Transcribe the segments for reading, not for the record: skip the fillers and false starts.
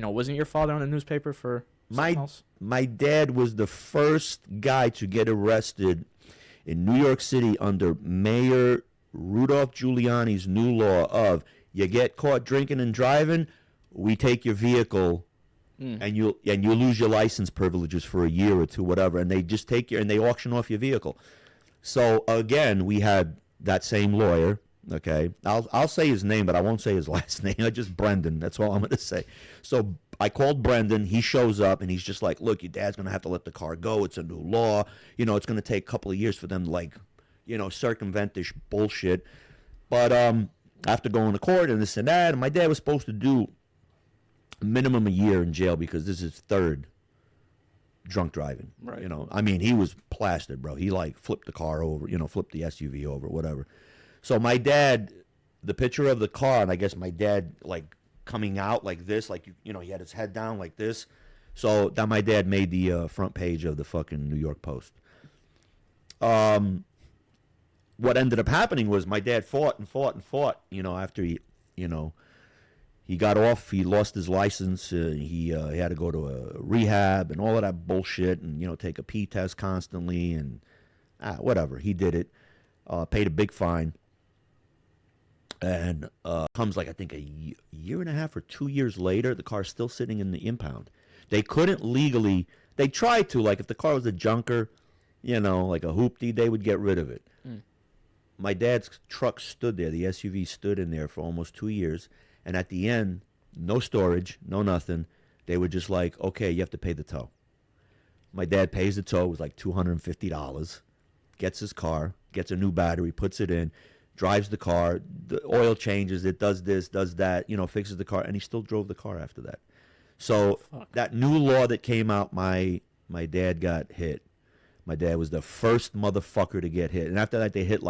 Wasn't your father on the newspaper for something My else? my dad was the first guy to get arrested in New York City under Mayor Rudolph Giuliani's new law of you get caught drinking and driving, we take your vehicle and you lose your license privileges for a year or two, whatever, and they just take your and they auction off your vehicle. So again, we had that same lawyer. Okay, I'll say his name, but I won't say his last name. I just Brendan. That's all I'm going to say. So I called Brendan. He shows up and he's just like, "Look, your dad's going to have to let the car go. It's a new law. It's going to take a couple of years for them to circumvent this bullshit." But after going to court and this and that, and my dad was supposed to do minimum a year in jail because this is his third drunk driving. Right. I mean, he was plastered, bro. He flipped the car over, flipped the SUV over, whatever. So my dad, the picture of the car, and I guess my dad coming out like this, he had his head down like this. So that my dad made the front page of the fucking New York Post. What ended up happening was my dad fought and fought and fought. After he got off, he lost his license. He had to go to a rehab and all of that bullshit, and take a P test constantly, and whatever. He did it, paid a big fine. And comes I think a year and a half or 2 years later, the car's still sitting in the impound. They couldn't legally. They tried to, if the car was a junker, like a hoopty, they would get rid of it. My dad's truck stood there. The SUV stood in there for almost 2 years. And at the end, no storage, no nothing. They were just like, okay, you have to pay the tow. My dad pays the tow. It was like $250. Gets his car, gets a new battery, puts it in. Drives the car, the oil changes, it does this, does that, fixes the car, and he still drove the car after that. So that new law that came out, my dad got hit. My dad was the first motherfucker to get hit. And after that, they hit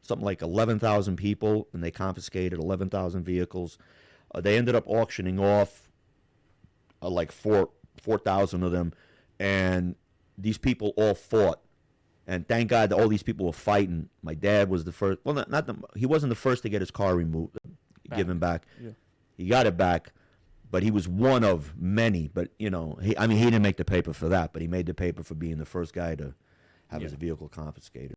something like 11,000 people, and they confiscated 11,000 vehicles. They ended up auctioning off 4,000 of them, and these people all fought. And thank God that all these people were fighting. My dad was the first. Well, he wasn't the first to get his car removed, given back. Yeah. He got it back, but he was one of many. But he didn't make the paper for that, but he made the paper for being the first guy to have his vehicle confiscated.